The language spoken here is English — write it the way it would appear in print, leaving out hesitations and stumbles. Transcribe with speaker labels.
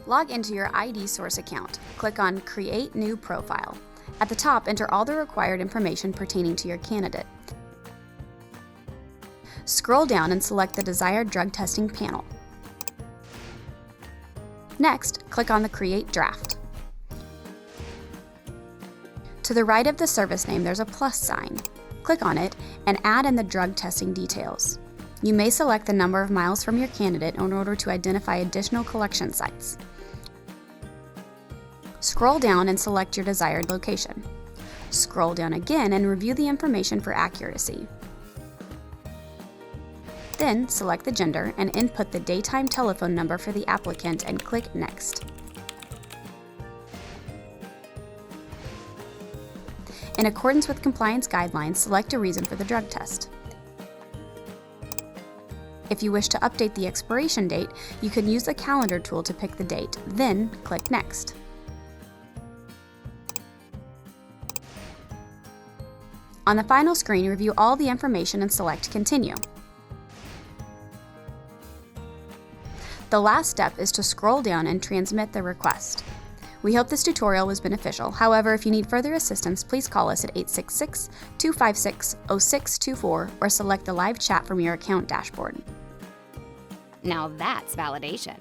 Speaker 1: Log into your iDsource account. Click on Create New Profile. At the top, enter all the required information pertaining to your candidate. Scroll down and select the desired drug testing panel. Next, click on the Create Draft. To the right of the service name, there's a plus sign. Click on it and add in the drug testing details. You may select the number of miles from your candidate in order to identify additional collection sites. Scroll down and select your desired location. Scroll down again and review the information for accuracy. Then select the gender and input the daytime telephone number for the applicant and click Next. In accordance with compliance guidelines, select a reason for the drug test. If you wish to update the expiration date, you can use the calendar tool to pick the date, then click Next. On the final screen, review all the information and select Continue. The last step is to scroll down and transmit the request. We hope this tutorial was beneficial. However, if you need further assistance, please call us at 866-256-0624 or select the live chat from your account dashboard.
Speaker 2: Now that's validation.